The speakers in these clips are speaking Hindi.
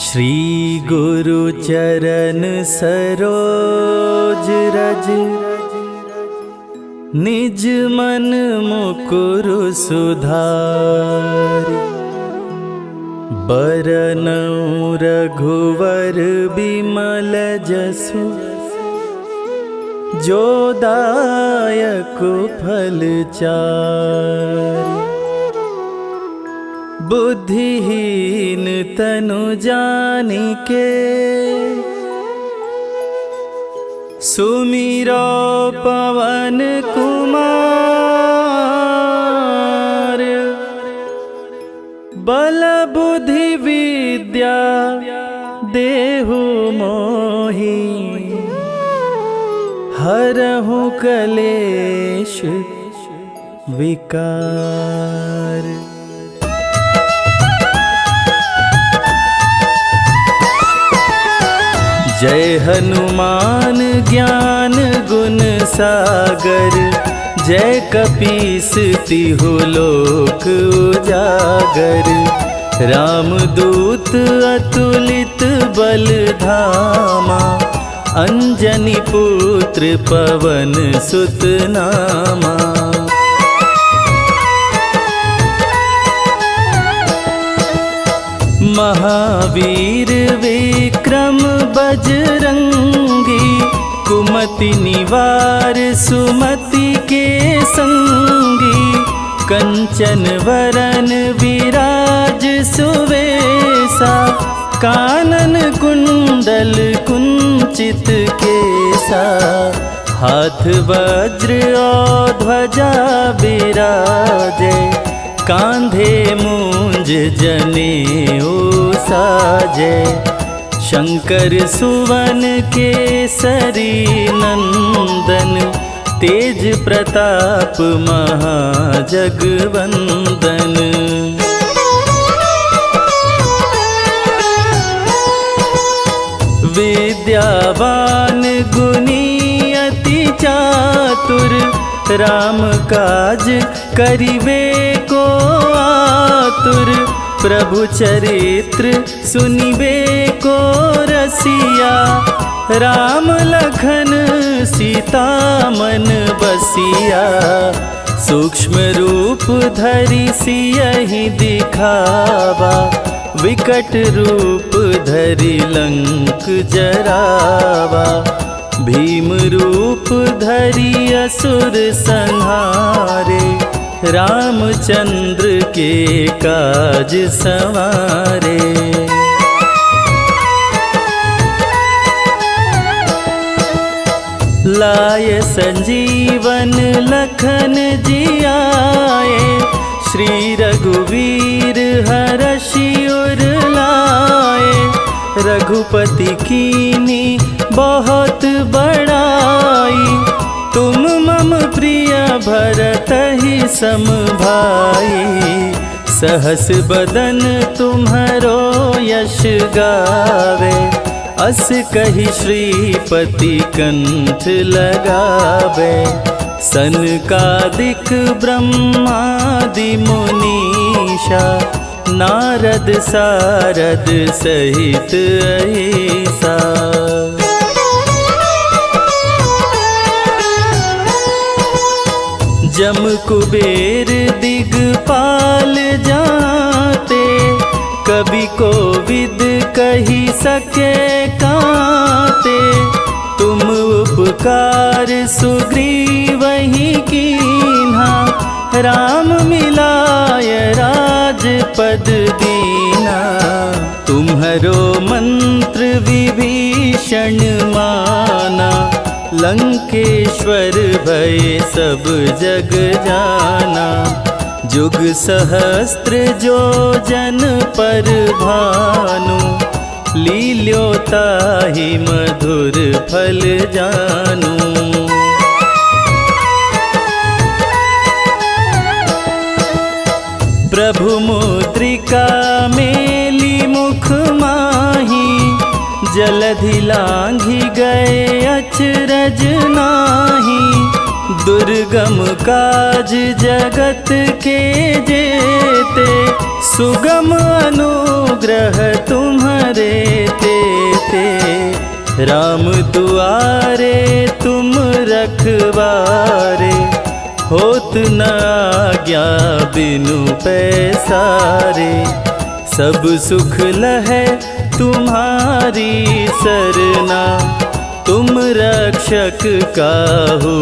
श्री गुरु चरण सरोज रज, निज मन मुकुरु सुधारि। बरनउँ रघुवर बिमल जसु, जो दायक फल चारि। बुद्धिहीन तनु जानिके, सुमिरो पवन कुमार। बल बुद्धि विद्या देहु मोहि, हरहु कलेश विकार। जय हनुमान ज्ञान गुण सागर, जय कपीस तिहु लोक उजागर। रामदूत अतुलित बल धामा, अंजनी पुत्र पवन सुत नामा। महावीर विक्रम बजरंगी, कुमति निवार सुमति के संगी। कंचन वरन विराज सुवेसा, कानन कुंडल कुंचित केसा। हाथ वज्र और ध्वजा बिराजे, कांधे मूंज जनेऊ साजे। शंकर सुवन केसरी नंदन, तेज प्रताप महाजगवंदन। विद्यावान गुणी अति चातुर, राम काज करिबे को आतुर। प्रभु चरित्र सुनिबे को रसिया, राम लखन सीता मन बसिया। सूक्ष्म रूप धरि सियहि दिखावा, विकट रूप धरि लंक जरावा। भीम रूप धरि असुर संहारे, रामचंद्र के काज सवारे। लाय संजीवन लखन जियाए, श्री रघुवीर हरषि उर लाए। रघुपति कीनी बहुत बड़ाई, तुम मम प्रिय भरतहि सम भाई। सहस बदन तुम्हरो यश गावे, अस कहि श्रीपति कंठ लगावे। सनकादिक ब्रह्मादि मुनीषा, नारद सारद सहित अहिसा। जम कुबेर दिगपाल जाते, कवि कोविद कही सके काते। तुम उपकार सुग्रीवहि कीन्हा, राम मिलाय राजपद दीना। तुम्हरो मंत्र विभीषण माना, लंकेश्वर भय सब जग जाना। जुग सहस्त्र जो जन पर भानु, लील्योताहि मधुर फल जानू। प्रभु मुद्रिका मेली मुख माही, जलधि लांघि गए अचरज नाही। दुर्गम काज जगत के जेते, सुगम अनुग्रह ग्रह तुम्हारे ते राम दुआरे तुम रखवारे, होत न आज्ञा बिनु पैसारे। सब सुख लहै तुम्हारी सरना, तुम रक्षक काहू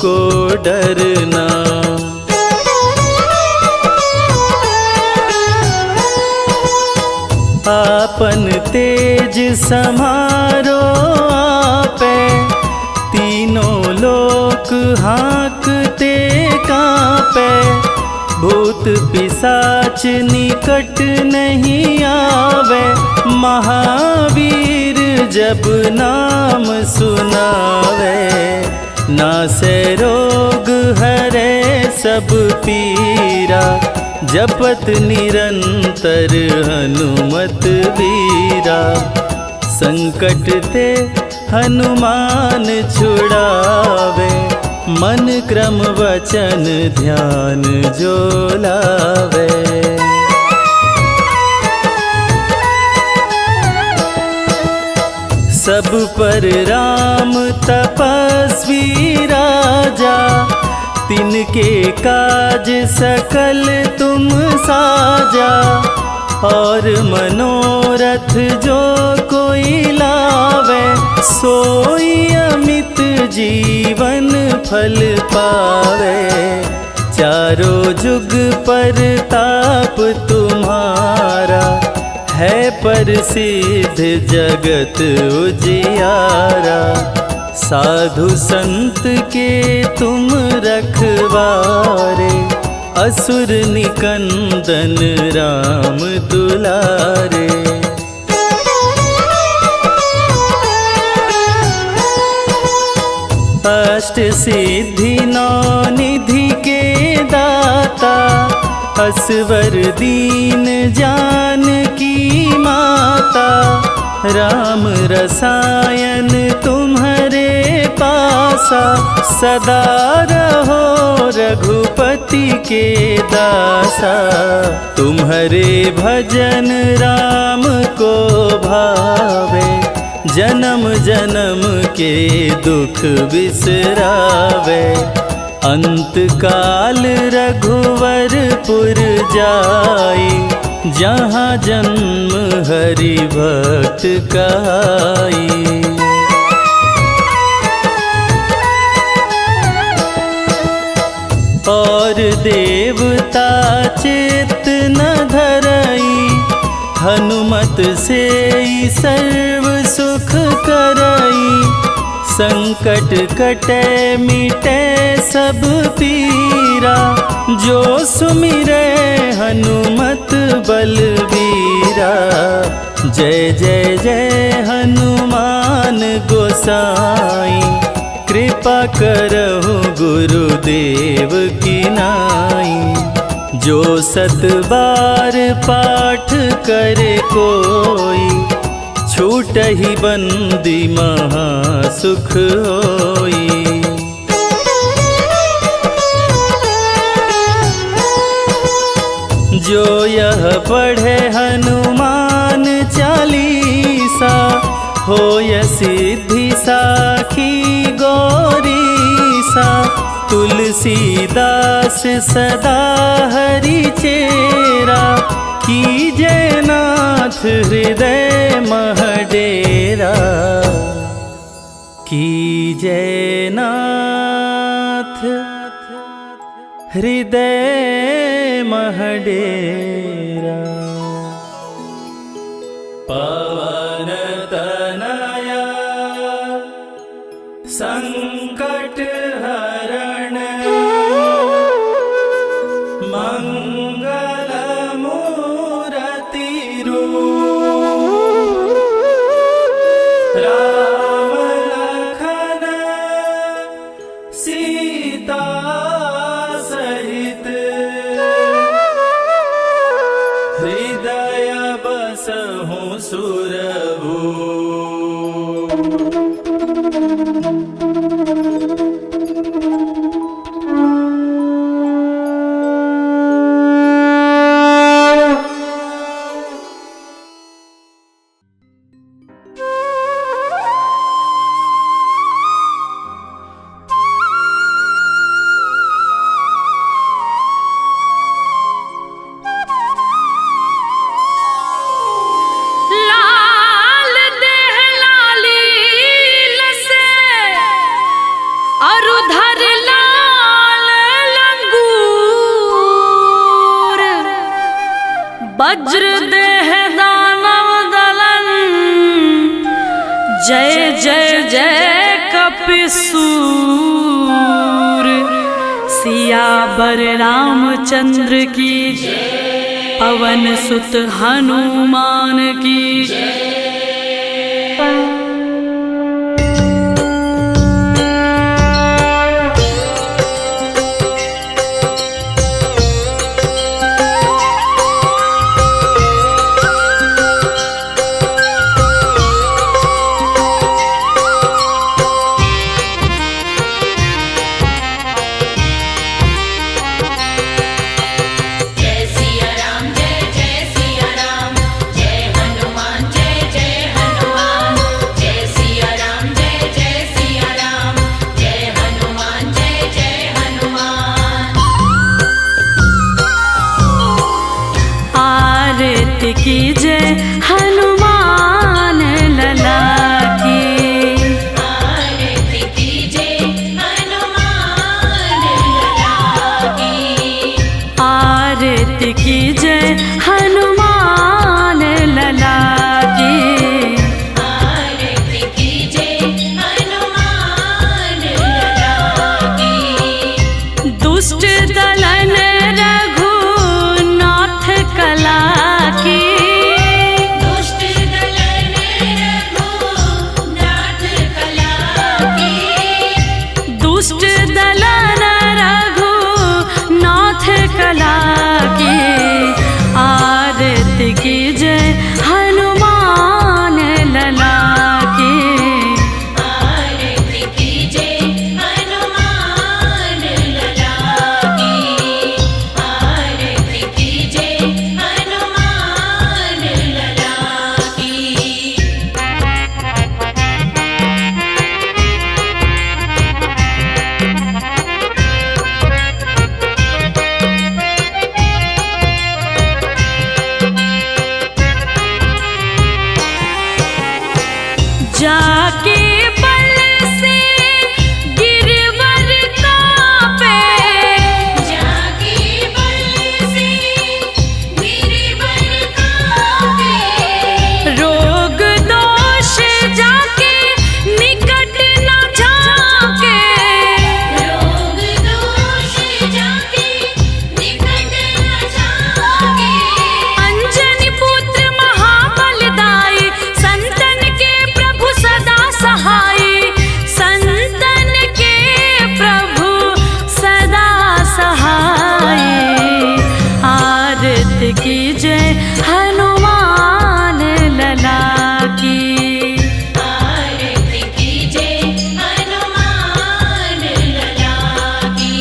को डरना। आपन तेज समारो आपे, तीनों लोक हाँकते कांपे। भूत पिशाच निकट नहीं आवे, महावीर जब नाम सुनावे। नासे रोग हरे सब पीरा, जपत निरंतर हनुमत वीरा। संकट ते हनुमान छुड़ावे, मन क्रम वचन ध्यान जो लावे। सब पर राम तपस्वी राजा, तिनके काज सकल तुम साजा। और मनोरथ जो कोई लावे, सोई अमित जीवन फल पावे। चारों जुग पर ताप तुम्हारा, है प्रसिद्ध जगत उजियारा। साधु संत के तुम रखवारे, असुर निकंदन राम दुलारे। अष्ट सिद्धि नौ निधि के दाता, असवर दीन जानकी माता। राम रसायन तुम्हारे पासा, सदा रहो रघुपति के दासा। तुम्हारे भजन राम को भावे, जन्म जन्म के दुख बिसरावे। अंत काल रघुवरपुर जाई, जहाँ जन्म हरि भक्त कहाई। और देवता चित्त न धरई, हनुमत से सर्व सुख करई। संकट कटे मिटे सब पीरा, जो सुमिरे हनुमत बलबीरा। जय जय जय हनुमान गोसाई, कृपा करहु गुरुदेव की नाई। जो सत बार पाठ करे कोई, छूटहि बंदी महा सुख होई। जो यह पढ़े हनुमान चालीसा, होय सिद्धि साखी गौरीसा। तुलसीदास सदा हरि चेरा, कीजय नाथ हृदय मह डेरा। कीजय नाथ हृदय मह डेरा। पवन तनया संकट हरण, मंगल मूरति रूप। राम लखन सीता सहित, हृदय बसहु सुरभूप। वज्र देह दानव दलन, जय जय जय कपिसूर। सियावर रामचंद्र की, पवन सुत हनुमान की। कीजे हनुमान लला की, आरती कीजे हनुमान लला की। आरती कीजे हनुमान लला की। आरती कीजे हनुमान लला की। दुष्ट दलन रघुनाथ कला की, दुष्ट दलन रघुनाथ कला की। दुष्ट दलन रघुनाथ कला की। आरती कीजे हनुमान लला की। आरती कीजे हनुमान लला की। आरती कीजे हनुमान लला की। जाके बल से गिरवर कांपे, जाके बल से गिरवर कांपे। रोग दोष जाके निकट न झांके। रोग दोष जाके निकट न झांके। अंजनी पुत्र महाबलदाई, संतन के प्रभु सदा सहाय। संतन के प्रभु सदा सहाय। आरती कीजे हनुमान लला की। आरती कीजे हनुमान लला की।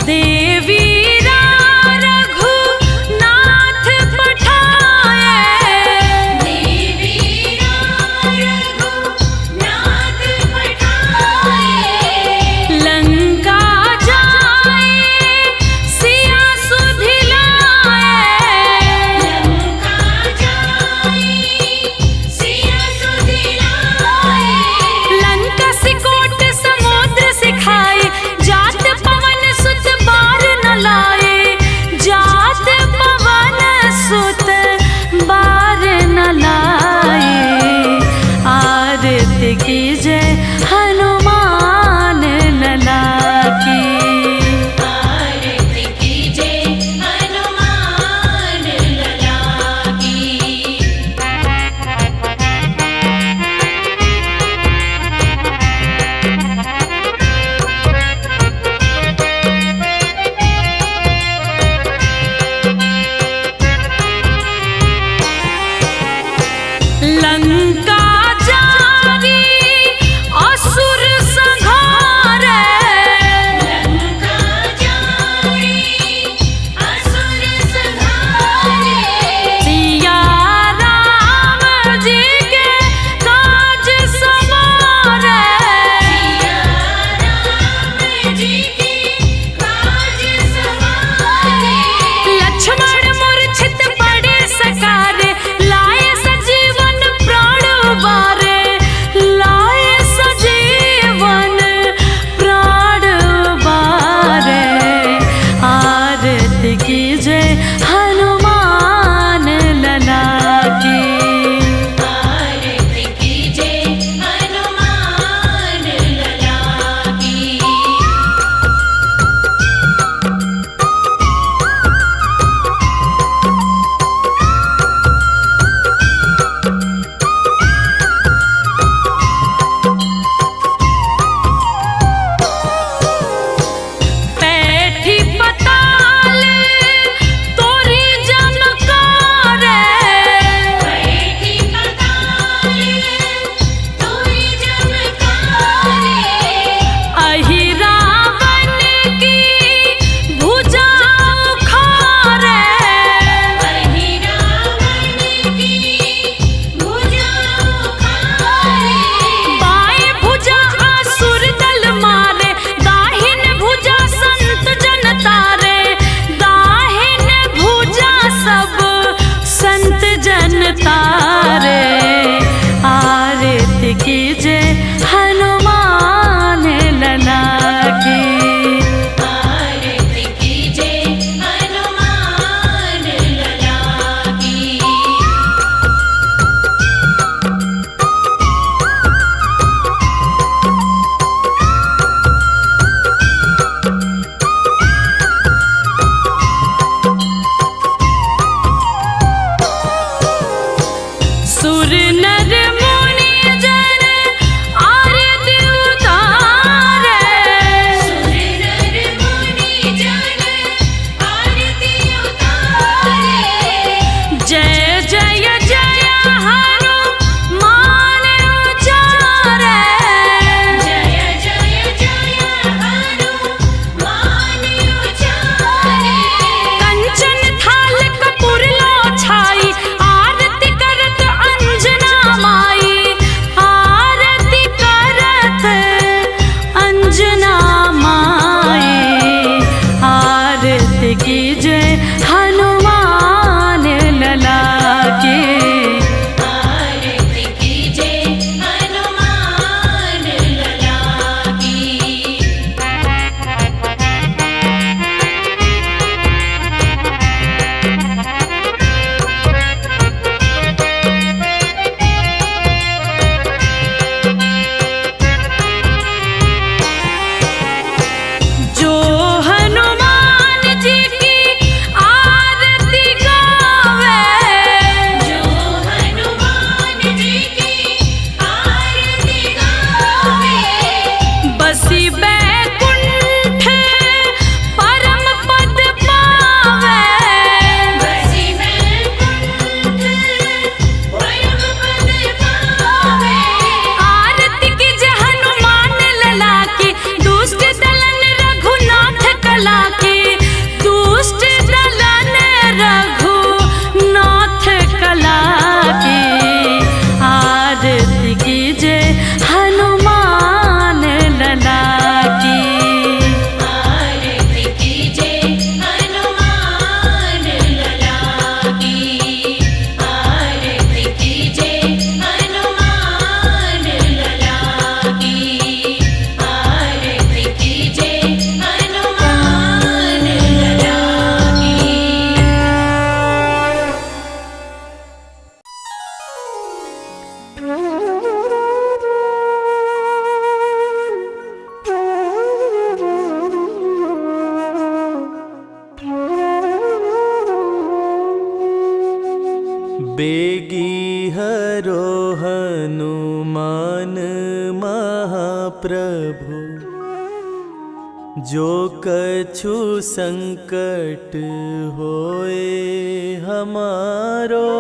देवी रघुनाथ पठाए, देवी रघुनाथ पठाए। लंका जाए सिया सुधिलाए। लंका जाए सिया सुधिलाए। लंका सिकोट समुद्र सिखाए, जात पवन सुत बार न लाए। जात पवन सुत बार न लाए। आरती कीजे हनुमान लला की। आरती कीजे हनुमान लला की। लंका जारी असुर संहारे। लंका जाए असुर संहारे। सिया राम जी के काज सवारे। सिया राम जी के काज सवारे। लक्ष्मण तारे। आरती कीजे हनुमान लला की। आरती कीजे हनुमान लला की। सुर नर मुनि जन आरती उतारे। सुर नर मुनि जन आरती उतारे। जय जय जय हनुमान उचारे। जय जय जय हनुमान उचारे। कंचन थाल कपूर लो छाई। आरती करत अंजना माई। आरती करत अंजना माई। आरती कीजे हनुमान लला की। आरती कीजे हनुमान लला की। जो हनुमान जी की आरती गावे। जो हनुमान जी की आरती गावे। बसी बैकुंठ परम पद पावे। बसी बैकुंठ परम पद पावे। आरती कीजे हनुमान लला की। दुष्ट दलन रघुनाथ कला की। दुष्ट दलन रघुनाथ कला की। आरती कीजे हनुमान लला की। आरती कीजे हनुमान लला की। आरती कीजे हनुमान लला की। आरती कीजे हनुमान लला बेगी हरो हनुमान महाप्रभु। जो कछु संकट होए हमारो।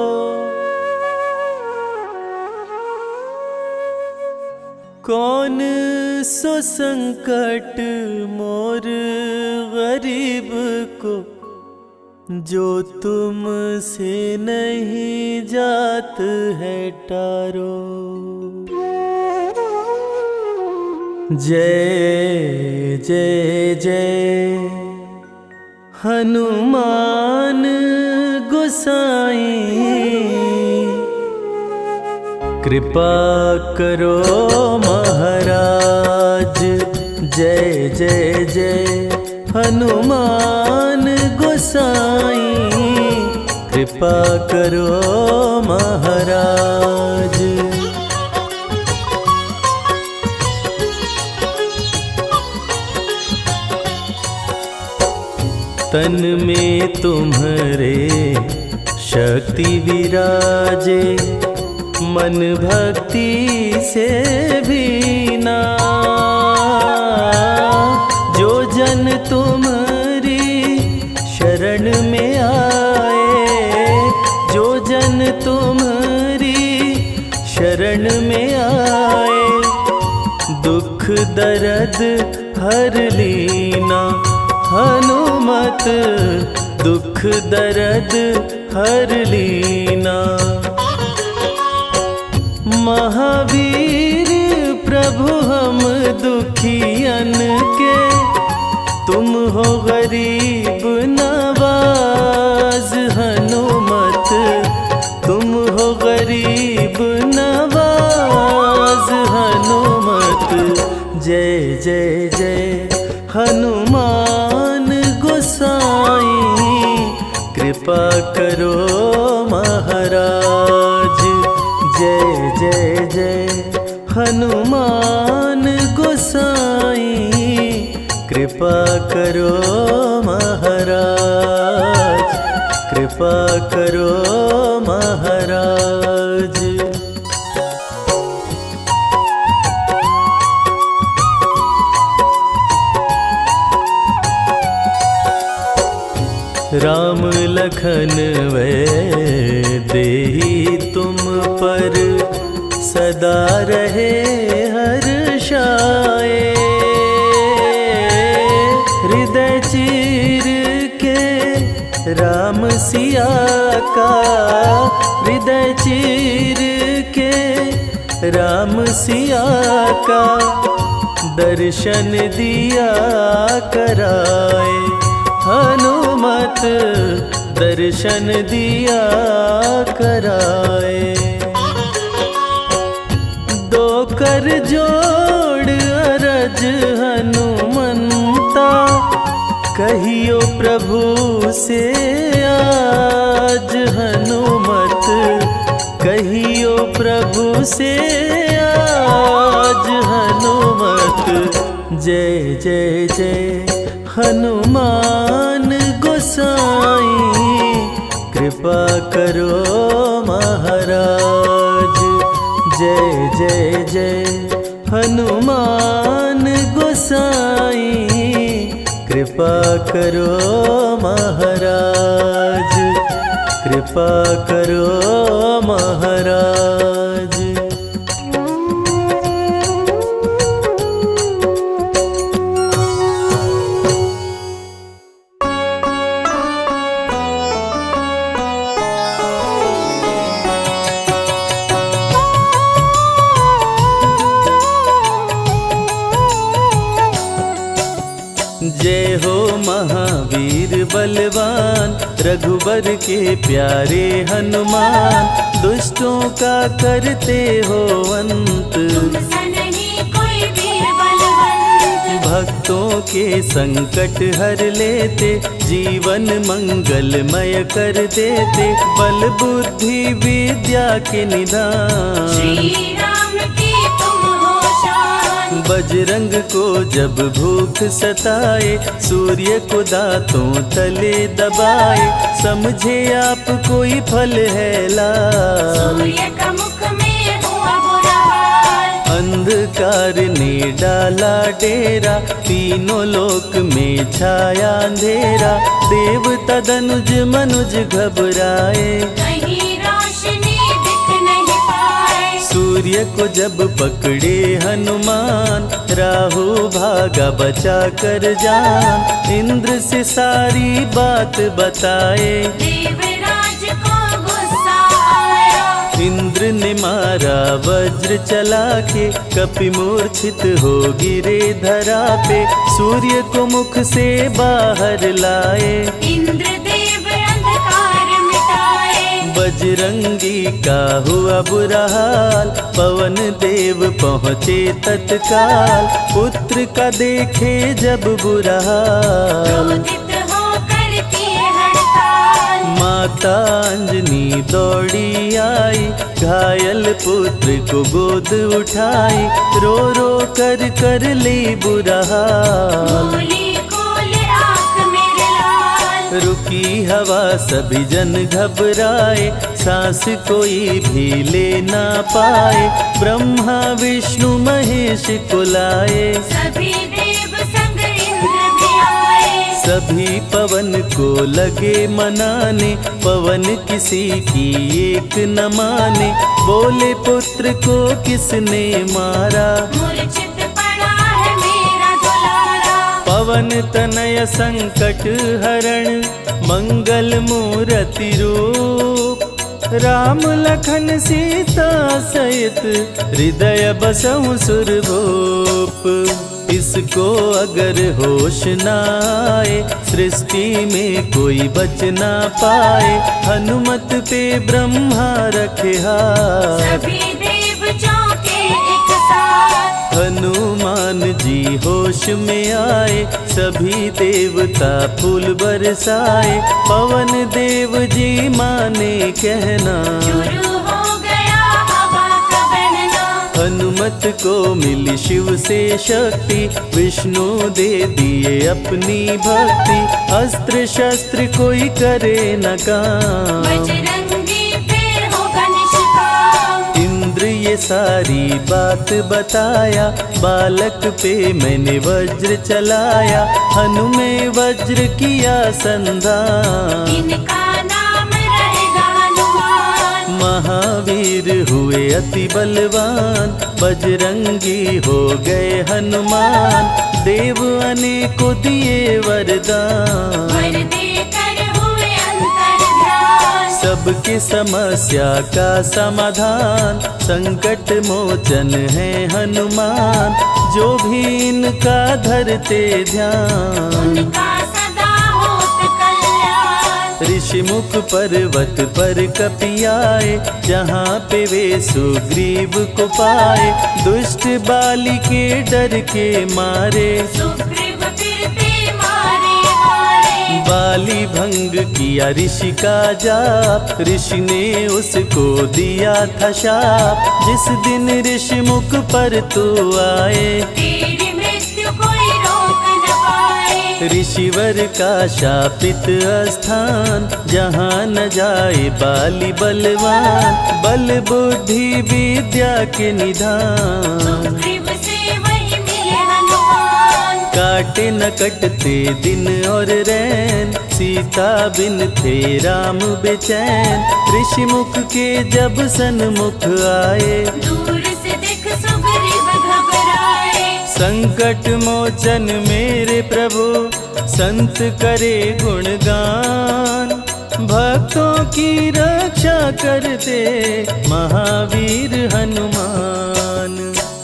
कौन सो संकट मोर गरीब को। जो तुमसे नहीं जात है टारो। जय जय जय हनुमान गोसाई। कृपा करो महाराज। जय जय जय हनुमान गोसाई। कृपा करो महाराज। तन में तुम्हारे शक्ति विराजे। मन भक्ति से भी ना। जो जन तुम्हारी शरण में आए। जो जन तुम्हारी शरण में आए। दुख दर्द हर लीना। हनुमत दुख दर्द हर लीना। महावीर प्रभु हम दुखियन के। तुम हो गरीब नवाज हनुमत। तुम हो कृपा करो महाराज। जय जय जय हनुमान गोसाई, कृपा करो महाराज, कृपा करो महाराज। राम लखन वै देहि तुम पर, सदा रहे हर्षाए। हृदय चीर के राम सिया का, हृदय चीर के राम सिया का, दर्शन दिया कराए। हनुमत दर्शन दिया कराए। दो कर जोड़ अरज हनुमंता, कहियो प्रभु से आज। हनुमत कहियो प्रभु से आज। हनुमत जय जय जय हनुमान गोसाई, कृपा करो महाराज। जय जय जय हनुमान गोसाई, कृपा करो महाराज, कृपा करो महाराज। जय हो महावीर बलवान, रघुबर के प्यारे हनुमान। दुष्टों का करते हो अंत, तुमसा नहीं कोई वीर बलवंत। भक्तों के संकट हर लेते, जीवन मंगलमय कर देते। बल बुद्धि विद्या के निधान, श्री राम की तुम हो शान। बजरंग को जब भूख सताए, सूर्य को दांतों तले दबाए। समझे आप कोई फल है लाल, सूर्य का मुख में हुआ बुरा हाल। अंधकार ने डाला डेरा, तीनों लोक में छाया अंधेरा। देवता धनुज मनुज घबराए, कहीं रोशनी दिख नहीं पाए। सूर्य को जब पकड़े हनुमान, राहु भागा बचा कर जान। इंद्र से सारी बात बताए, देवराज को गुस्सा आया। इंद्र ने मारा वज्र चला के, कपि मूर्छित हो गिरे धरा पे। सूर्य को मुख से बाहर लाए, इंद्रदेव अंधकार मिटाए। बजरंगी का हुआ बुरा हाल, पवन देव पहुँचे तत्काल। पुत्र का देखे जब बुरा हाल, क्रोधित होकर किए हड़ताल। माता अंजनी दौड़ी आई, घायल पुत्र को गोद उठाई। रो रो कर ली बुरा हाल, बोली खोल आँख मेरे लाल। रुकी हवा सभी जन घबराए, सांस कोई भी ले ना पाए। ब्रह्मा विष्णु महेश को लाए, सभी देव संग इंद्र भी आए। सभी पवन को लगे मनाने। पवन किसी की एक न माने, बोले पुत्र को किसने मारा। मूर्छित पड़ा है मेरा दुलारा। पवन तनय संकट हरण, मंगल मूर्ति रूप। राम लखन सीता सहित, हृदय बसहु सुरभूप। इसको अगर होश न आए, सृष्टि में कोई बच ना पाए। हनुमत पे ब्रह्मा रखे हाथ, सभी देव चौके एक साथ। हनुमान जी होश में आए, सभी देवता फूल बरसाए। पवन देव जी माने कहना, शुरू हो गया हवा का बहना। हनुमत को मिली शिव से शक्ति, विष्णु दे दिए अपनी भक्ति। अस्त्र शस्त्र कोई करे न काम, बजरंगी फिर होगा निष्काम। इंद्र ये सारी बात बताया, बालक पे मैंने वज्र चलाया। हनुमें वज्र किया संधान, इनका नाम रहेगा हनुमान। महावीर हुए अति बलवान, बजरंगी हो गए हनुमान। देव अनेकों दिए वरदान, वर देकर हुए अंतर्ध्यान। सबकी समस्या का समाधान, संकट मोचन है हनुमान। जो भी इनका धरते ध्यान, उनका सदा होत कल्याण। ऋषिमुख पर्वत पर कपियाए, जहाँ पे वे सुग्रीव को पाए। दुष्ट बाली के डर के मारे, सुग्रीव फिरते मारे मारे। बाली भंग किया ऋषि का जाप, ऋषि ने उसको दिया था शाप। जिस दिन ऋषि मुख पर तू आए, तेरी मृत्यु कोई रोक न पाए। ऋषिवर का शापित स्थान, जहाँ न जाए बाली बलवान। बल बुद्धि विद्या के निधान, सुग्रीव से वही मिले हनुमान। काटे न कटते दिन और रैन, सीता बिन थे राम बेचैन। ऋषि मुख के जब सन्मुख आए, दूर से देख सुग्रीव घबराए। संकट मोचन मेरे प्रभु, संत करे गुणगान। भक्तों की रक्षा करते महावीर हनुमान।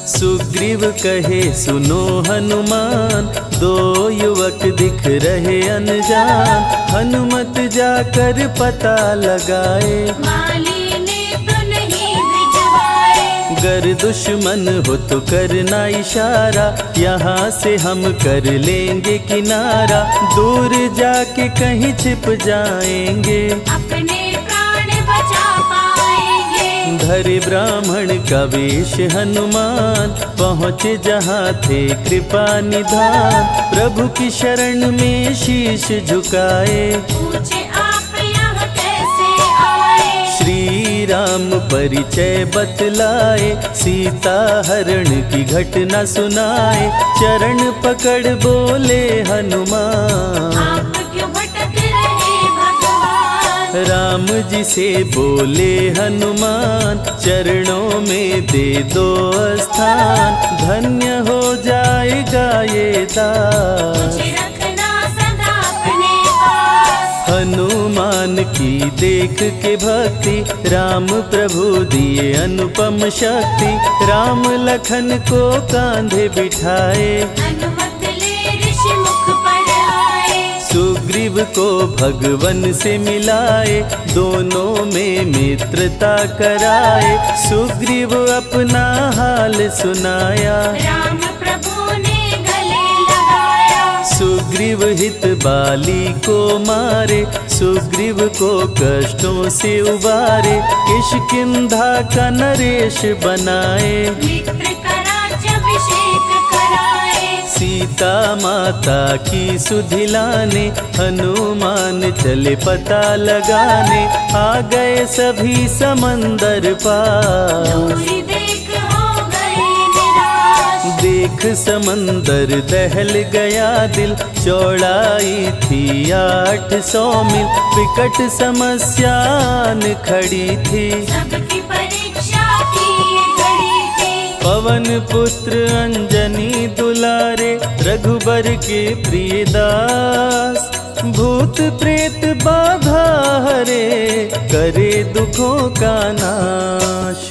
सुग्रीव कहे सुनो हनुमान, दो युवक दिख रहे अनजान। हनुमत जाकर पता लगाए, माली ने तो नहीं भिजवाए। गर दुश्मन हो तो करना इशारा, यहाँ से हम कर लेंगे किनारा। दूर जाके कहीं छिप जाएंगे, अपने प्राण बचा पाएंगे। धरे ब्राह्मण का वेश हनुमान, पहुँचे जहाँ थे कृपा निधान। प्रभु की शरण में शीश झुकाए, पूछे आप यहाँ कैसे आए। श्री राम परिचय बतलाए। सीता हरण की घटना सुनाए, चरण पकड़ बोले हनुमान। आप क्यों भटक रहे भगवान। राम जी से बोले हनुमान, चरणों में दे दो स्थान। धन्य हो जाएगा ये दास, मुझे रखना सदा अपने पास। हनुमान की देख के भक्ति, राम प्रभु दिए अनुपम शक्ति। राम लखन को कांधे बिठाए, हनुमत ले ऋषि मुख पर आए। सुग्रीव को भगवन से मिलाए, दोनों में मित्रता कराए। सुग्रीव अपना हाल सुनाया, राम प्रभु ने गले लगाया। सुग्रीव हित बाली को मारे, सुग्रीव को कष्टों से उबारे। किष्किंधा का नरेश बनाए, मित्र का राज्याभिषेक कराए। सीता माता की सुधि लाने। हनुमान चले पता लगाने, आ गए सभी समंदर पार। दूरी देख हो गए निराश। देख समंदर दहल गया दिल, चौड़ाई थी 800 मील। विकट समस्यान खड़ी थी, सबकी परीक्षा की ये घड़ी थी। पवन पुत्र अंजनी दुलारे, रघुबर के प्रिय दास। भूत प्रेत बाधा हरे, करे दुखों का नाश।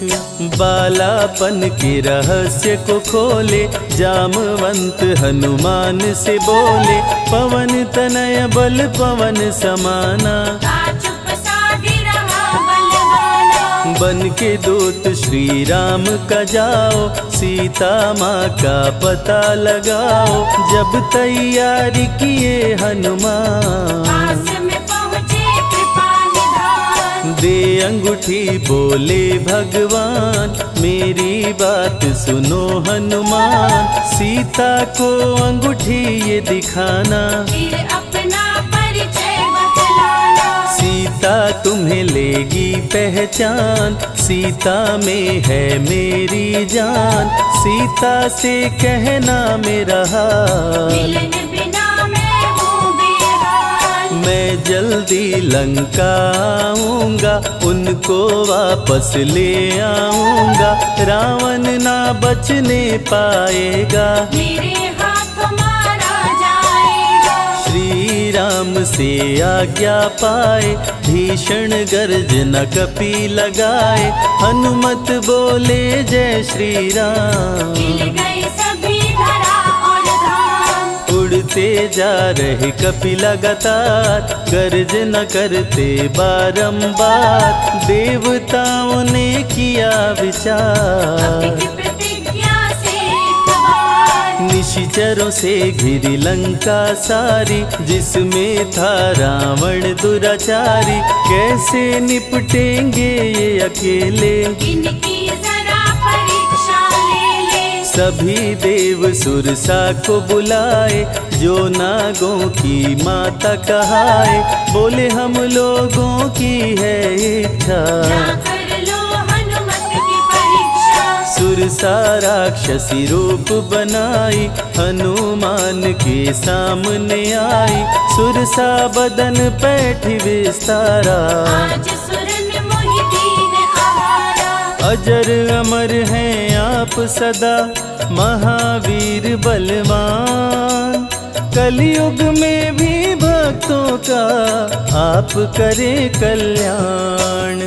बालापन के रहस्य को खोले, जामवंत हनुमान से बोले। पवन तनय बल पवन समाना, चुप साधी रहा बलवाना। बन के दूत श्री राम का जाओ, सीता माँ का पता लगाओ। जब तैयारी किए हनुमान, पास में पहुँचे कृपा निधान। दे अंगूठी बोले भगवान, मेरी बात सुनो हनुमान। सीता को अंगूठी ये दिखाना, फिर अपना परिचय बतलाना। सीता तुम्हें लेगी पहचान, सीता में है मेरी जान। सीता से कहना मेरा हाल, मिलने बिना मैं हूँ बेहाल। मैं जल्दी लंका आऊंगा, उनको वापस ले आऊंगा। रावण ना बचने पाएगा, मेरे हाथ मारा जाएगा। श्री राम से आज्ञा पाए, भीषण गर्जना कपि लगाए। हनुमत बोले जय श्री राम, मिल गए सभी धरा और धाम। उड़ते जा रहे कपि लगातार, गर्जना करते बारंबार। देवताओं ने किया विचार, की प्रतिज्ञा से इतबार। निशिचरों से घिरी लंका सारी, जिसमें था रावण दुराचारी। कैसे निपटेंगे ये अकेले, इनकी जरा परीक्षा ले ले। सभी देव सुरसा को बुलाए, जो नागों की माता कहाए। बोले हम लोगों की है इच्छा, ना कर लो हनुमत की परीक्षा। सुरसा राक्षसी रूप बनाई, हनुमान के सामने आई। सुरसा बदन पैठ विस्तारा, आज सुरन मोहि दीन आहारा। अजर अमर हैं आप सदा, महावीर बलवान। कलयुग में भी भक्तों का आप करें कल्याण।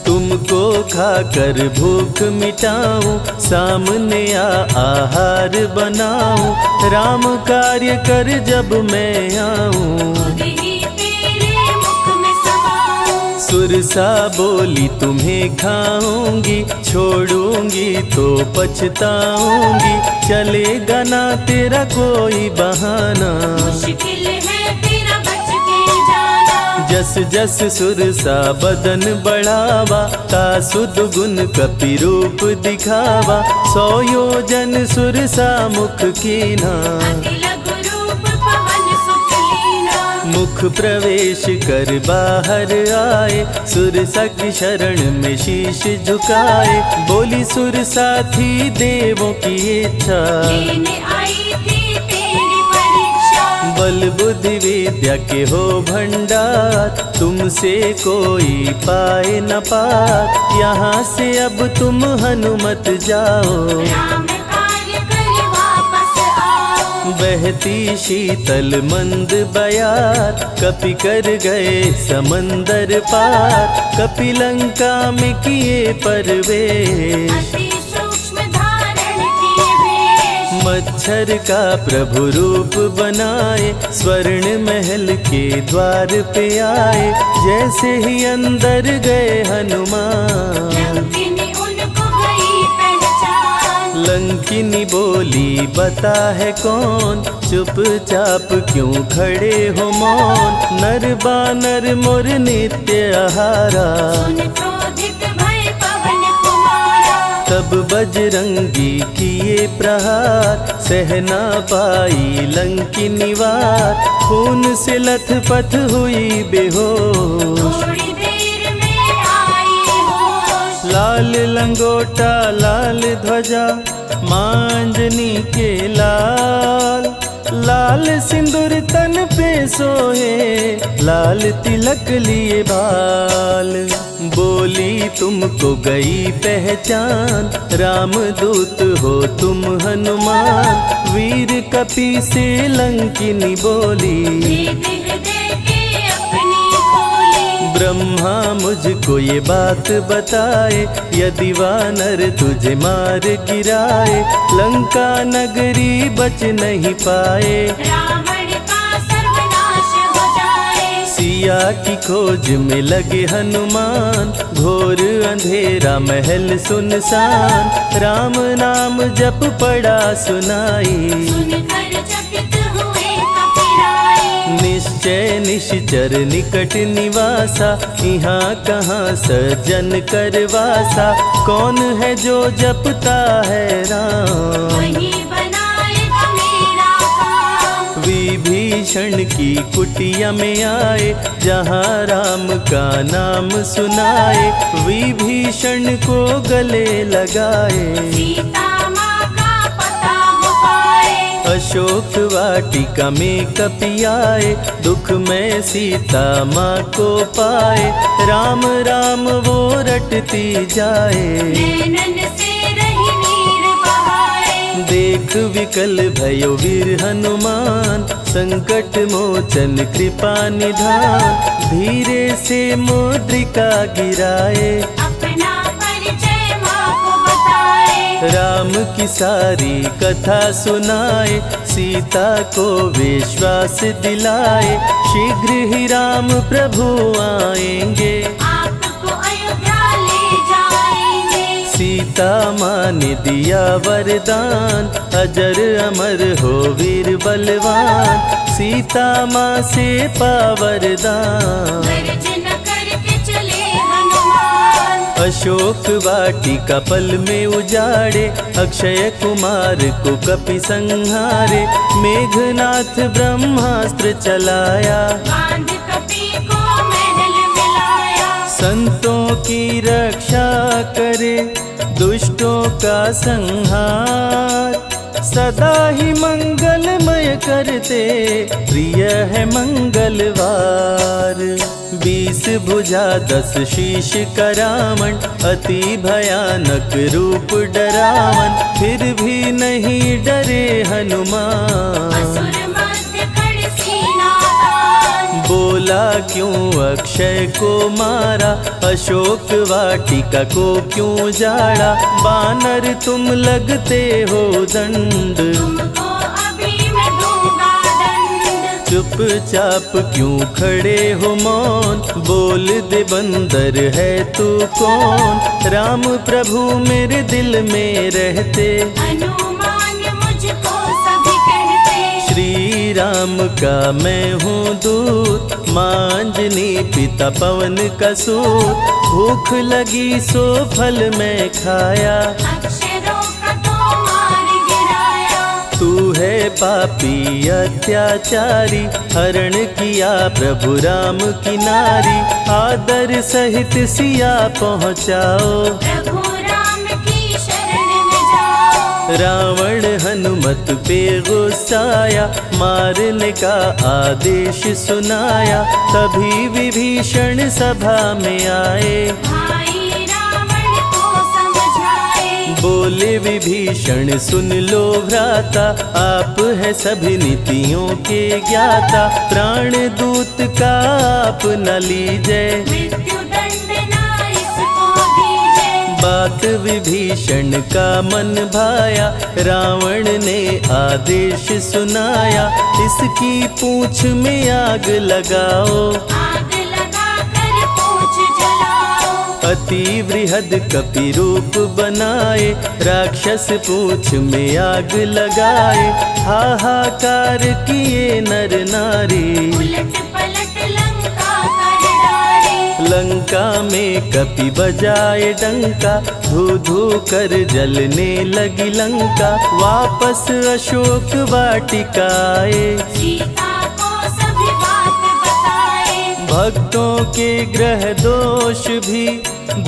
तुमको खाकर भूख मिटाऊं, सामने आहार बनाऊं। राम कार्य कर जब मैं आऊं, खुद ही तेरे मुख में समाऊं। सुरसा बोली तुम्हें खाऊंगी, छोड़ूंगी तो पछताऊंगी। चलेगा ना तेरा कोई बहाना, मुश्किल है तेरा बच के जाना। जस जस सुरसा बदन बढ़ावा, तासुद गुण कपि रूप दिखावा। 100 योजन सुरसा मुख कीना, अति लघु रूप पवन सुख लीना। मुख प्रवेश कर बाहर आए, सुरसा की शरण में शीश झुकाए। बोली सुरसा थी देवों की इच्छा, लेने आई थी तेरी परीक्षा। बल बुद्धि विद्या के हो भंडार, तुमसे कोई पाए न पार। यहाँ से अब तुम हनुमत जाओ, राम कार्य कर वापस आओ। बहती शीतल मंद बयार, कपि कर गए समंदर पार। कपि लंका में किए प्रवेश, अति सूक्ष्म धारण किए वेश। मच्छर का प्रभु रूप बनाए, स्वर्ण महल के द्वार पे आए। जैसे ही अंदर गए हनुमान, लंकिनी उनको गई पहचान। लंकिनी बोली बता है कौन, चुपचाप क्यों खड़े हो मौन। नर बानर मोर नित्य आहारा, सुन क्रोधित भय पवन कुमारा। तब बजरंगी किए प्रहार, सहना पाई लंकिनी वार। खून से लथपथ हुई बेहोश, थोड़ी देर में आई होश। लाल लंगोटा लाल ध्वजा, मांजनी के लाल। लाल सिंदूर तन पे सोहे, लाल तिलक लिए बाल। बोली तुमको गई पहचान, रामदूत हो तुम हनुमान। वीर कपि से लंकिनी बोली, हृदय के अपनी खोली। ब्रह्मा मुझको ये बात बताए, यदि वानर तुझे मार गिराए। लंका नगरी बच नहीं पाए, रावण का सर्वनाश हो जाए। सिया की खोज में लगे हनुमान। घोर अंधेरा महल सुनसान, राम नाम जप पड़ा सुनाई। सुनकर चकित हुए कपिराए। निश्चय निश्चर निकट निवासा, यहाँ कहाँ सज्जन करवासा। कौन है जो जपता है राम, वही बनाएगा मेरा काम। विभीषण की कुटिया में आए, जहाँ राम का नाम सुनाए। विभीषण को गले लगाए, सीता माँ का पता हो पाए। अशोक वाटिका में कपि आए, दुख में सीता माँ को पाए। राम राम वो रटती जाए, नैनन से रही नीर बहाए। देख विकल भयो वीर हनुमान, संकट मोचन कृपा निधान। धीरे से मुद्रिका गिराए, अपना परिचय माँ को बताए। राम की सारी कथा सुनाए। सीता को विश्वास दिलाए, शीघ्र ही राम प्रभु आएंगे। आपको अयोध्या ले जाएंगे। सीता माँ ने दिया वरदान, अजर अमर हो वीर बलवान। सीता माँ से पा वरदान, गर्जन करके चले हनुमान। अशोक वाटिका पल में उजाड़े। अक्षय कुमार को कपि संहारे, मेघनाथ ब्रह्मास्त्र चलाया। बांध कपि को महल मिलाया। संतों की रक्षा करे, दुष्टों का संहार। सदा ही मंगलमय करते, प्रिय है मंगलवार। 20 भुजा 10 शीश करावन, अति भयानक रूप डरावन। फिर भी नहीं डरे हनुमान, असुर मध्य खड़ सीना तान। बोला क्यों अक्षय को मारा, अशोक वाटिका को क्यों जाड़ा। बानर तुम लगते हो दंड, तुमको अभी मैं दूंगा दंड। चुपचाप क्यों खड़े हो मौन, बोल दे बंदर है तू कौन। राम प्रभु मेरे दिल में रहते, हनुमान मुझको सभी कहते। श्री राम का मैं हूँ दूत, मांजनी पिता पवन का सूत। भूख लगी सो फल मैं खाया, अक्षरों का तो मार गिराया। तू है पापी अत्याचारी, हरण किया प्रभु राम की नारी। आदर सहित सिया पहुँचाओ, प्रभु राम की शरण में जाओ। रावण हनुमत पे गुस्साया, मारने का आदेश सुनाया। तभी विभीषण सभा में आए, भाई रावण को समझाए। बोले विभीषण सुन लो भ्राता, आप है सभी नीतियों के ज्ञाता। प्राण दूत का आप न लीजिए, मृत्यु दंड ना इसको दीजिए। बात विभीषण का मन भाया, रावण ने आदेश सुनाया। इसकी पूंछ में आग लगाओ, आग लगा कर पूछ जलाओ। अति वृहद कपि रूप बनाए, राक्षस पूंछ में आग लगाए। हाहाकार किए नर नारी, उलट पलट लंका कर डाले। लंका में कपि बजाए डंका, धू धू कर जलने लगी लंका। वापस अशोक वाटिका आए, सीता को सभी बात बताए। भक्तों के ग्रह दोष भी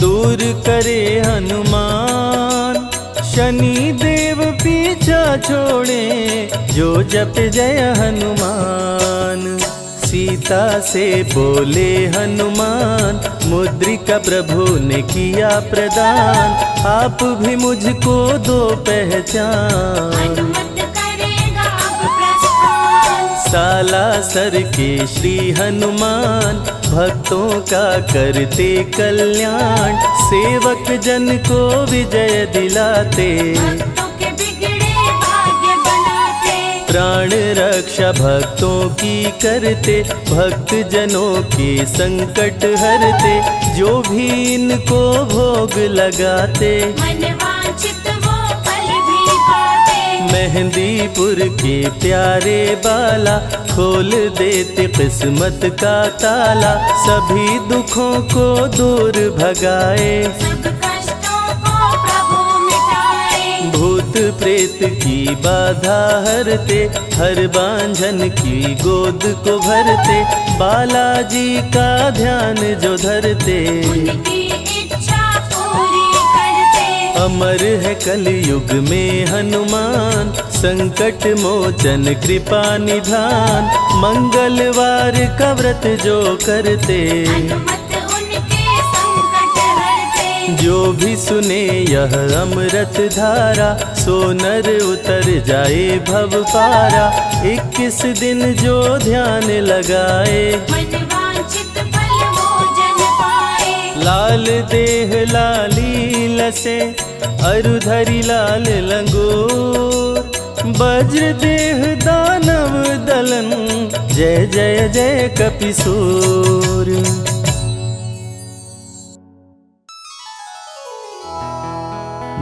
दूर करे हनुमान। शनि देव पीछा छोड़े, जो जप जय हनुमान। सीता से बोले हनुमान, मुद्रिका प्रभु ने किया प्रदान। आप भी मुझको दो पहचान, अनुमत करेगा अब प्रस्थान। सालासर के श्री हनुमान, भक्तों का करते कल्याण। सेवक जन को विजय दिलाते, भक्तों के बिगड़े भाग्य बनाते। प्राण रक्षा भक्तों की करते, भक्त जनों के संकट हरते, जो भी इनको भोग लगाते मन वांछित वो फल भी पाते। मेहंदीपुर के प्यारे बाला खोल देते किस्मत का ताला, सभी दुखों को दूर भगाए, सब कष्टों को प्रभु मिटाए। भूत प्रेत की बाधा हरते, हर बांझन की गोद को भरते, बालाजी का ध्यान जो धरते उनकी इच्छा पूरी करते। अमर है कलयुग में हनुमान, संकट मोचन कृपा निधान, मंगलवार का व्रत जो करते, हनुमत उनके संकट हरते। जो भी सुने यह अमृत धारा, सो नर उतर जाए भव पारा। 21 दिन जो ध्यान लगाए, मन वांछित फल भोजन पाए। लाल देह लाली लसे, अरुधरी लाल लंगोर, वज्र देह दानव दलन, जय जय जय कपिसूर।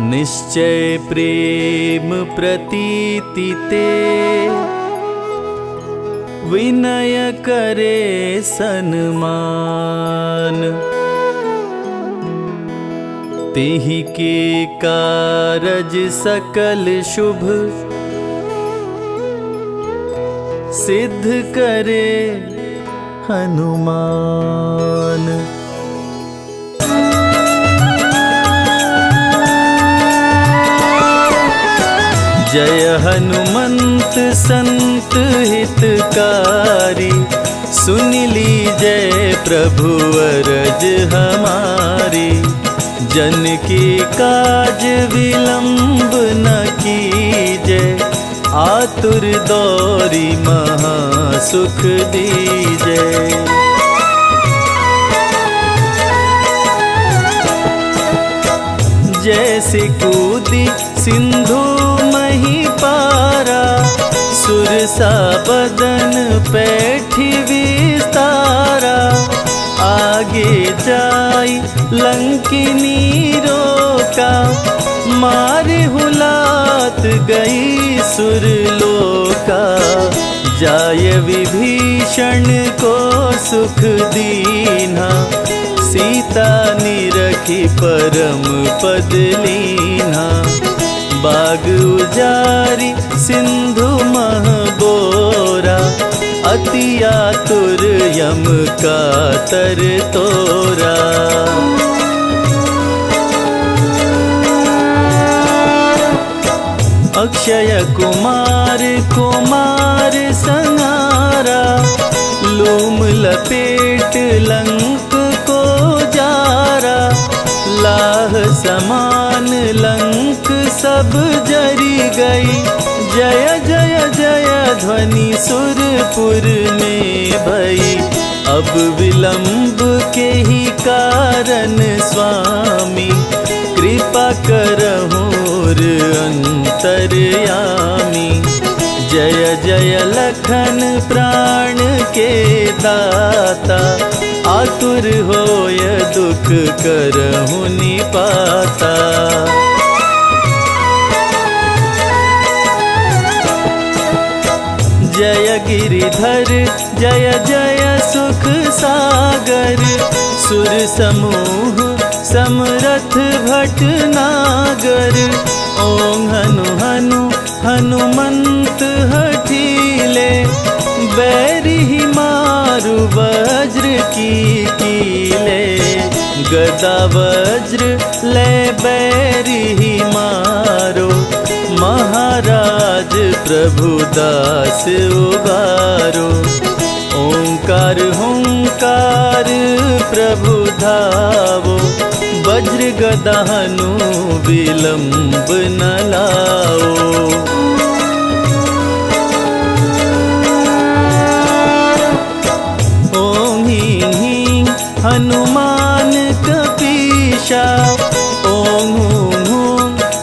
निश्चय प्रेम प्रतीति ते, विनय करे सन्मान, तेहि के कारज सकल शुभ, सिद्ध करे हनुमान। जय हनुमंत संत हितकारी, सुन लीजय प्रभु अरज हमारी। जन के काज विलंब न कीजय, आतुर दौरी महा सुख दीजय। जैसे कूदी सिंधु मही पारा, सुरसा बदन पैठी विस्तारा। आगे जाई लंकिनी रोका, मारे हुलात गई सुरलोका। जाय विभीषण को सुख दीना, सीता निरखी परम पद लीना। बाग उजारी सिंधु मह बोरा, अति आतुर यम का तर तोरा। अक्षय कुमार कुमार संहारा, लूम लपेट लंक को जारा। लाह समान लंक सब जरी गई, जय जय जय ध्वनि सुरपुर में भई। अब विलंब के ही कारण स्वामी, कृपा करहुर अंतर्यामी। जय जय लखन प्राण के दाता, आतुर होय दुख करहु निपाता। जय गिरिधर जय जय सुख सागर, सुर समूह समरथ भटनागर। ओं हनु हनु हनुमंत हठीले, बैरी मारु वज्र की कीले। गदा वज्र ले बैरी मारो, महाराज प्रभु दास उबारो। ओंकार हुंकार प्रभु धावो, वज्र गदा हनु विलंब न लाओ। ओं हीं हीं हनुमान कपीशा, ओं हूं हूं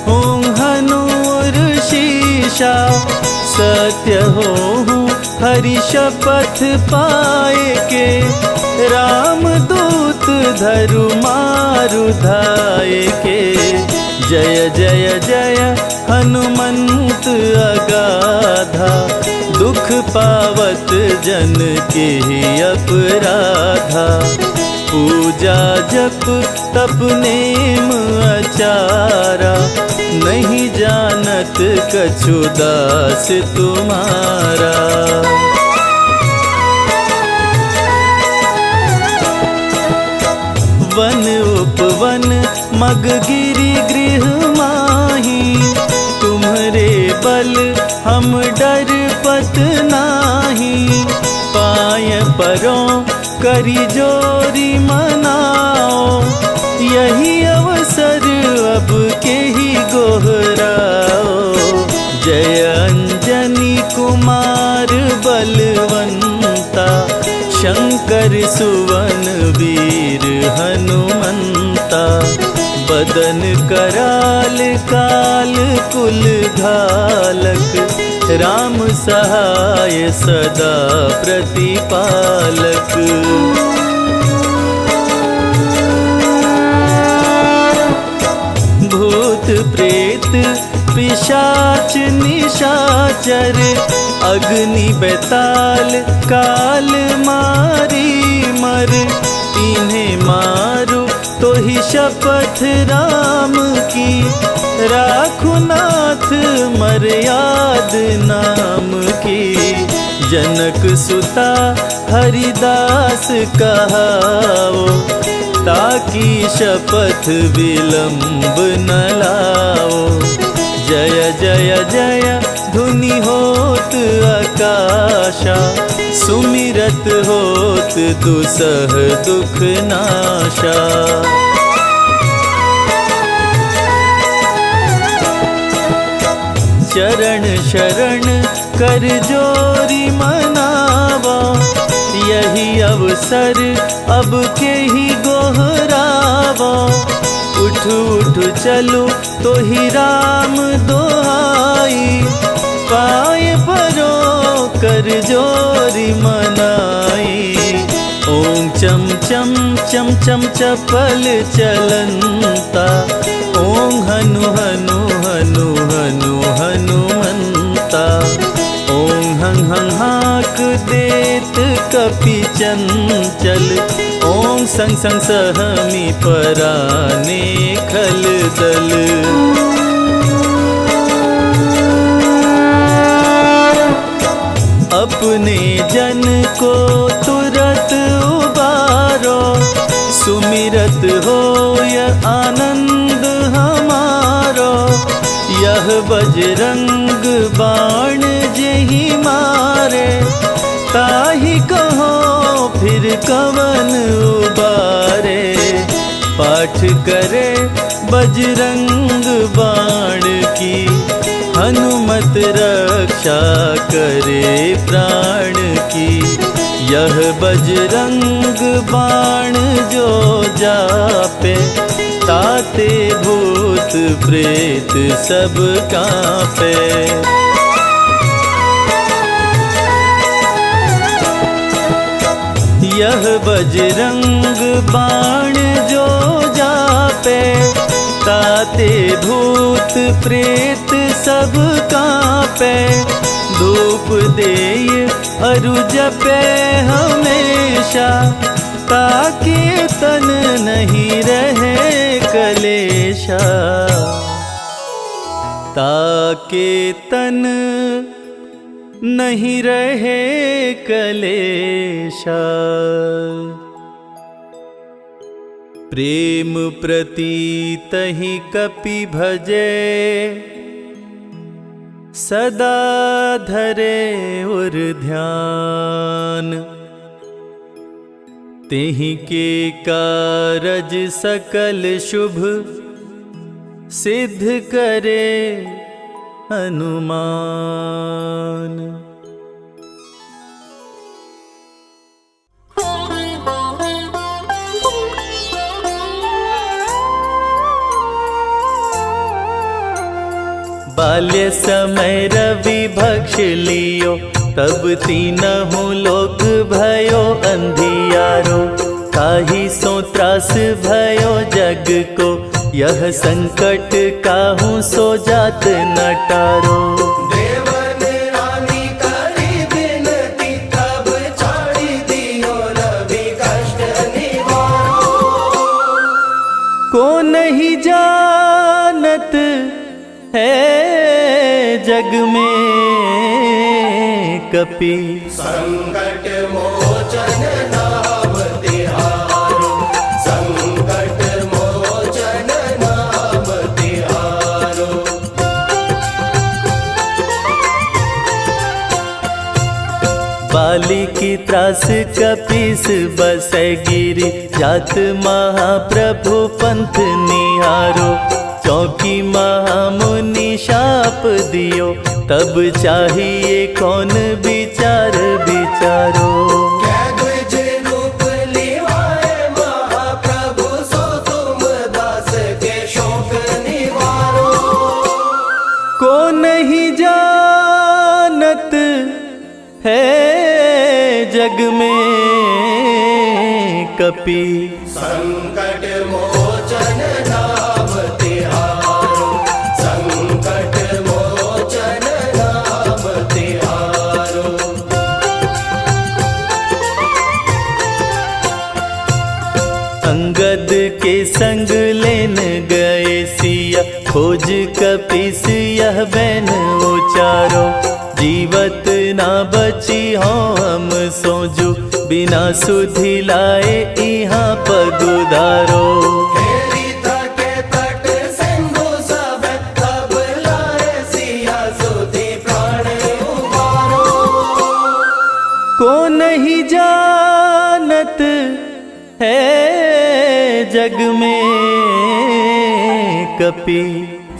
हूं हनुर शीशा। सत्य होऊं हरि शपथ पाए के, राम दूत धरु मारु धाये के। जय जय जय हनुमंत अगाधा, दुख पावत जन के अपराधा। पूजा जप तप नेम आचारा, नहीं जानत कछु दास तुम्हारा। वन उपवन मग गिरि गृह माही, तुम्हरे बल हम डर पत नाही। पाय परों करी जोरी मनाओ, यही अवसर अब के ही गोहराओ। जय अंजनी कुमार बलवंता, शंकर सुवन वीर हनुमंता। बदन कराल काल कुल घालक, राम सहाय सदा प्रतिपालक। भूत प्रेत पिशाच निशाचर, अग्नि बेताल काल मारी मर। इन्हें मारो तो ही शपथ राम की, राखु नाथ मर्याद नाम की। जनक सुता हरिदास कहाओ, ताकि शपथ विलंब न लाओ। जय जय जय धुनि होत आकाशा, सुमिरत होत दुसह दुख नाशा। चरण शरण कर जोरी मनावा, यही अवसर अब के ही गोहरावा। उठ उठ चलो तो ही राम दोहाई, पाए परो कर जोरी मनाई। ओम चम चम चम चम चपल चलंता, ओम हनु हनु हनु हनु हनुमंता। ओम हं हं हाक देत कपि चंचल, ओम संग संग सहमी पराने खल दल। अपने जन को तुरत उबारो, सुमिरत होय आनंद हमारो। यह बजरंग बाण जेहि मारे, ताहि कहो फिर कवन उबारे। पाठ करे बजरंग बाण की, हनुमत रक्षा करे प्राण की। यह बजरंग बाण जो जापे, ताते भूत प्रेत सब कांपे। यह बजरंग बाण जो जापे, ताते भूत प्रेत सब कांपे। धूप देय अरु जपे हमेशा, ताकि तन नहीं रहे कलेशा। ताकि तन नहीं रहे कलेशा। प्रेम प्रतीत ही कपि भजे, सदा धरे उर ध्यान। तेहि के कारज सकल शुभ, सिद्ध करे हनुमान। बाल्य समय रवि भक्ष लियो, तब तीनहु लोक भयो अंधियारो। ताहि सो त्रास भयो जग को, यह संकट काहू सो जात न टारो। देवन रानी करी बिनती, तब छाड़ी दियो रवि कष्ट निवारो। को नहीं जानत है जग में कपि, संकट मोचन नाम तिहारो, संकट मोचन नाम तिहारो। बाली की त्रास कपीस बसै गिरि, जात महाप्रभु पंथ निहारो। चौकी महामुनि शाप दियो, तब चाहिए कौन विचार विचारो। कै द्विज रूप लिवाए महाप्रभु, सो तुम दास के शोक निवारो। को नहीं जानत है जग में कपि, संकट मोचन नाम तिहारो, संकट मोचन नाम तिहारो। अंगद के संग लेन गए सिया, खोज कपीस यह बैन उचारो। जीवत ना बची हो हम सोजू, बिना सुधि लाए यहाँ पगुधारो। हेरी तके तट सिंधु सब, तब लाए सिया सुधि प्राण उबारो। को नहीं जानत है जग में कपि,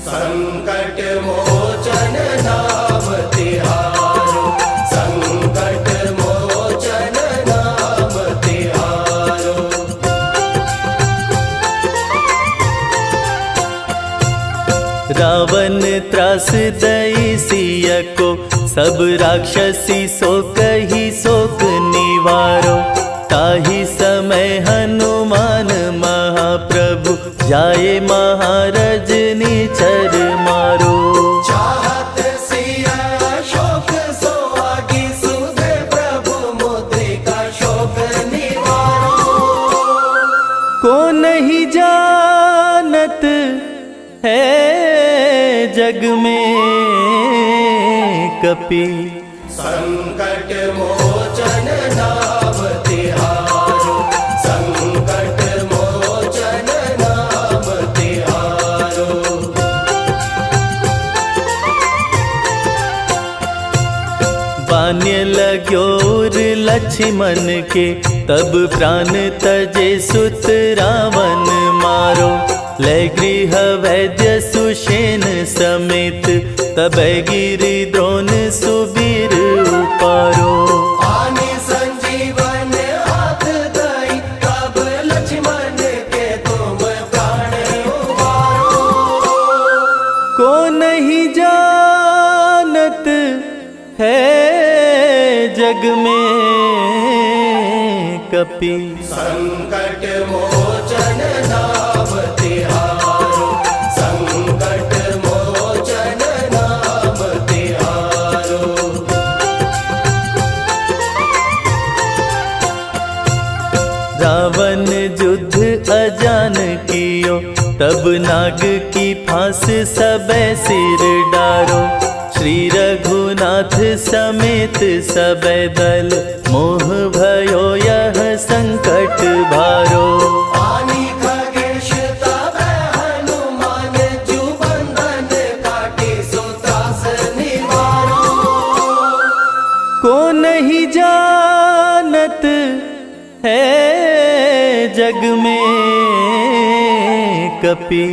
संकट मोचन नाम तिहारो, संकट मोचन नाम तिहारो। रावण त्रास दई सिया को, सब राक्षसी सो कही शोक निवारो। ताहि समय हनुमान महाप्रभु, जाए महाराज निचर मारो। चाहत सिया शोक सो आगी, सुधे प्रभु मुद्रिका शोक निवारो। को नहीं जानत है जग में कपि, संकट मोचन नाम तिहारो, संकट मोचन नाम तिहारो। बान्य लग्योर लक्ष्मण के, तब प्राण तजे सुत रावण मारो। लय गृह वैद्य सुषेण समेत, तब गिरि द्रोण सुबीर उपारो। आनि संजीवन हाथ दई, तब लक्ष्मण के तुम प्राण उबारो। को नहीं जानत है जग में कपि, संकट मोचन नाम तिहारो, संकट मोचन नाम तिहारो। रावण युद्ध अजान कियो, तब नाग की फांस सबे सिर डारो। श्री रघुनाथ समेत सबे दल, मोह भयो यह संकट भारो। आनि खगेश तब हनुमान, जु बंधन काटी सो त्रास निवारो। को नहीं जानत है जग में कपि,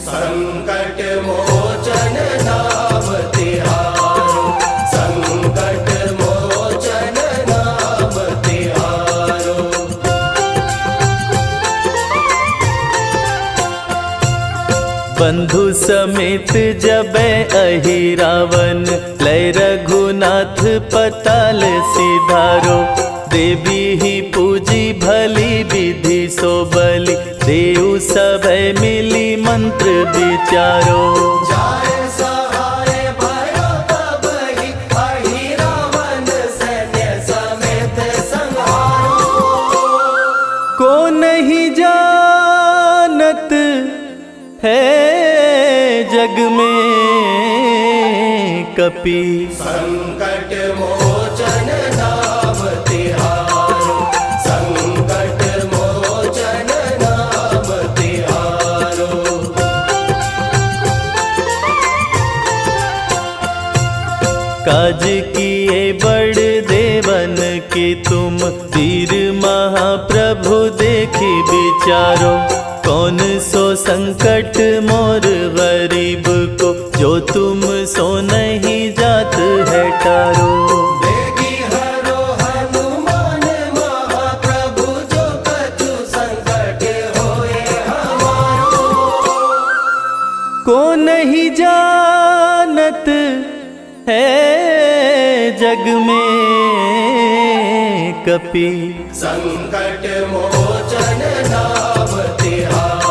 संकट मोचन नाम तिहारो, संकट मोचन नाम तिहारो। बंधु समेत जब अहि रावण लय रघुनाथ पताल सिधारो देवी ही पूजी भली विधि सो बलि देव सब मिली मंत्र विचारो जाय सहाय भयो तब ही अहि रावण सैन्य समेत संहारो को नहीं जानत है जग में कपि संकट मोचन नाम तिहारो संकट मोचन नाम तिहारो काज किए बड़ देवन के तुम वीर महाप्रभु देखी विचारो कौन सो संकट मोर गरीब को जो तुम सो नहीं जात है टारो देगी हरो हनुमान महाप्रभु जो कछु संकट होए हमारो को नहीं जानत है जग में कपि संकट मोचन नाम तिहारो